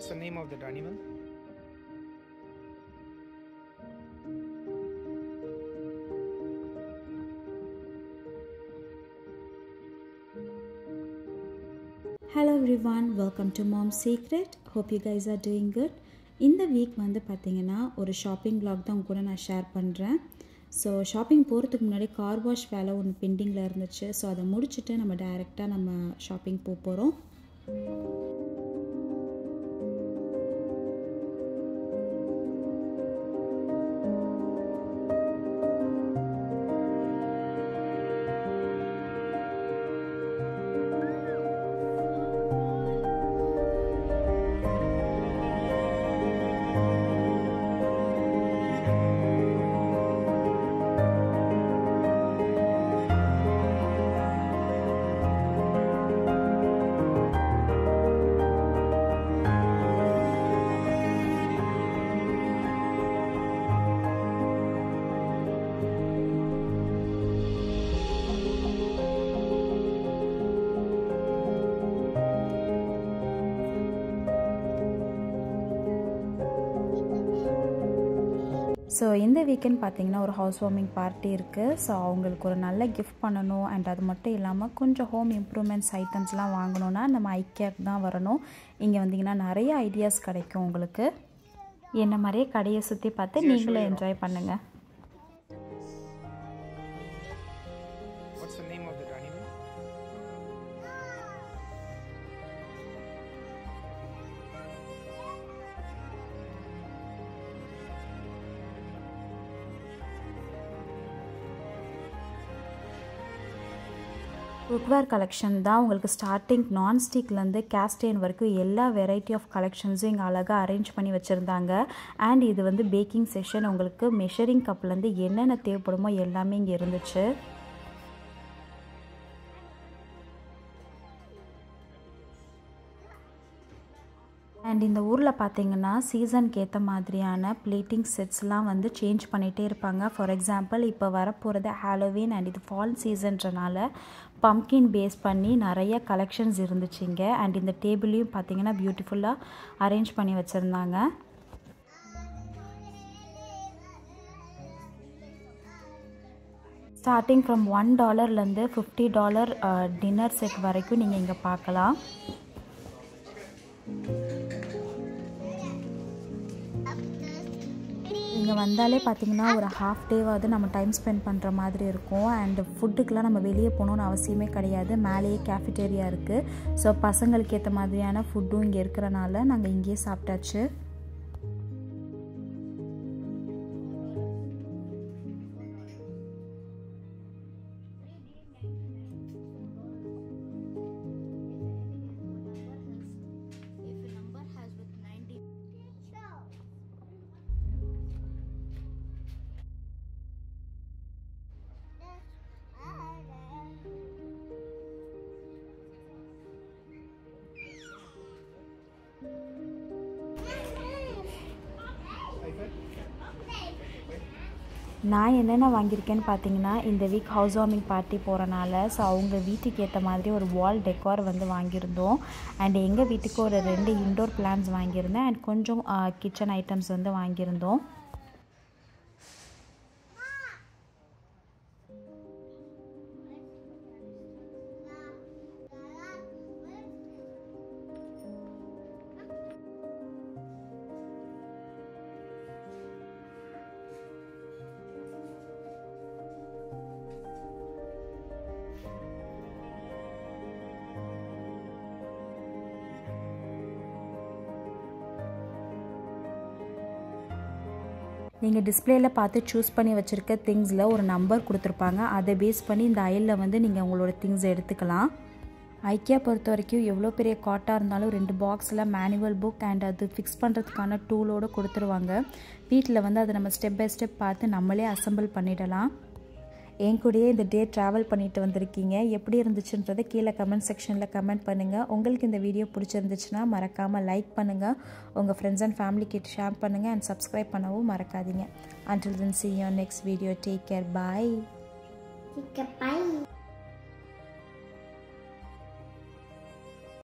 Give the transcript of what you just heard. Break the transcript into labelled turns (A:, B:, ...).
A: What's the name of that animal?
B: Hello everyone, welcome to Mom's Secret. Hope you guys are doing good. இந்த week வந்து பார்த்தீங்கன்னா ஒரு shopping vlog தான் கூட நான் ஷேர் பண்ணுறேன். ஸோ ஷாப்பிங் போகிறதுக்கு முன்னாடி கார் வாஷ் வேலை ஒன்று பெண்டிங்கில் இருந்துச்சு. ஸோ அதை முடிச்சுட்டு நம்ம டைரெக்டாக நம்ம ஷாப்பிங் போகிறோம். ஸோ இந்த வீக்கெண்ட் பார்த்திங்கன்னா ஒரு ஹவுஸ் வார்மிங் பார்ட்டி இருக்குது. ஸோ அவங்களுக்கு ஒரு நல்ல கிஃப்ட் பண்ணணும். அண்ட் அது மட்டும் இல்லாமல் கொஞ்சம் ஹோம் இம்ப்ரூவ்மெண்ட்ஸ் ஐட்டம்ஸ்லாம் வாங்கணுன்னா நம்ம ஐக்கியாக்கு தான் வரணும். இங்கே வந்தீங்கன்னா நிறைய ஐடியாஸ் கிடைக்கும் உங்களுக்கு. என்ன மாதிரியே கடையை சுற்றி பார்த்து நீங்களே என்ஜாய் பண்ணுங்கள். குக்வேர் கலெக்ஷன் தான் உங்களுக்கு ஸ்டார்டிங் நான்ஸ்டிக்லேருந்து கேஸ்டேன் வரைக்கும் எல்லா வெரைட்டி ஆஃப் கலெக்ஷன்ஸும் இங்கே அழகாக அரேஞ்ச் பண்ணி வச்சுருந்தாங்க. அண்ட் இது வந்து பேக்கிங் செஷன். உங்களுக்கு மெஷரிங் கப்லேருந்து என்னென்ன தேவைப்படுமோ எல்லாமே இங்கே இருந்துச்சு. அண்ட் இந்த ஊரில் பார்த்திங்கன்னா சீசனுக்கு ஏற்ற மாதிரியான பிளேட்டிங் செட்ஸ்லாம் வந்து சேஞ்ச் பண்ணிகிட்டே இருப்பாங்க. ஃபார் எக்ஸாம்பிள் இப்போ வரப்போகிறது ஹாலோவீன் அண்ட் இது ஃபால் சீசன்றனால பம்கின் பேஸ் பண்ணி நிறைய கலெக்ஷன்ஸ் இருந்துச்சுங்க. அண்ட் இந்த டேபிளையும் பார்த்திங்கன்னா பியூட்டிஃபுல்லாக அரேஞ்ச் பண்ணி வச்சுருந்தாங்க. ஸ்டார்டிங் ஃப்ரம் $1 $50 டின்னர் செட் வரைக்கும் நீங்கள் இங்கே பார்க்கலாம். இங்கே வந்தாலே பார்த்திங்கன்னா ஒரு ஹாஃப் டேவாவது நம்ம டைம் ஸ்பெண்ட் பண்ணுற மாதிரி இருக்கும். அண்ட் ஃபுட்டுக்கெலாம் நம்ம வெளியே போகணுன்னு அவசியமே கிடையாது. மேலேயே கேஃபிட்டேரியா இருக்குது. ஸோ பசங்களுக்கு ஏற்ற மாதிரியான ஃபுட்டும் இங்கே இருக்கிறனால நாங்கள் இங்கேயே சாப்பிட்டாச்சு. நான் என்னென்ன வாங்கியிருக்கேன்னு பார்த்தீங்கன்னா இந்த வீக் ஹவுஸ் வார்மிங் பார்ட்டி போகிறனால ஸோ அவங்க வீட்டுக்கு ஏற்ற மாதிரி ஒரு வால் டெக்கார் வந்து வாங்கியிருந்தோம். அண்ட் எங்கள் வீட்டுக்கு ஒரு 2 இன்டோர் பிளான்ஸ் வாங்கியிருந்தேன். அண்ட் கொஞ்சம் கிச்சன் ஐட்டம்ஸ் வந்து வாங்கியிருந்தோம். நீங்கள் டிஸ்பிளேயில் பார்த்து சூஸ் பண்ணி வச்சுருக்க திங்ஸில் ஒரு நம்பர் கொடுத்துருப்பாங்க. அதை பேஸ் பண்ணி இந்த அயலில் வந்து நீங்கள் உங்களோட திங்ஸ் எடுத்துக்கலாம். ஐக்கியா பொறுத்த வரைக்கும் எவ்வளோ பெரிய காட்டாக இருந்தாலும் 2 பாக்ஸில் மேனுவல் புக் அண்ட் அது ஃபிக்ஸ் பண்ணுறதுக்கான டூலோடு கொடுத்துருவாங்க. வீட்டில் வந்து அதை நம்ம ஸ்டெப் பை ஸ்டெப் பார்த்து நம்மளே அசம்பிள் பண்ணிடலாம். என் கூடயே இந்த டே ட்ராவல் பண்ணிட்டு வந்திருக்கீங்க. எப்படி இருந்துச்சுன்றதை கீழே கமெண்ட் செக்ஷனில் கமெண்ட் பண்ணுங்கள். உங்களுக்கு இந்த வீடியோ பிடிச்சிருந்துச்சுன்னா மறக்காமல் லைக் பண்ணுங்கள். உங்கள் ஃப்ரெண்ட்ஸ் அண்ட் ஃபேமிலிக்கு ஷேர் பண்ணுங்கள் அண்ட் சப்ஸ்கிரைப் பண்ணவும் மறக்காதீங்க. Until then, see you on next video. Take care. Bye.
C: Bye.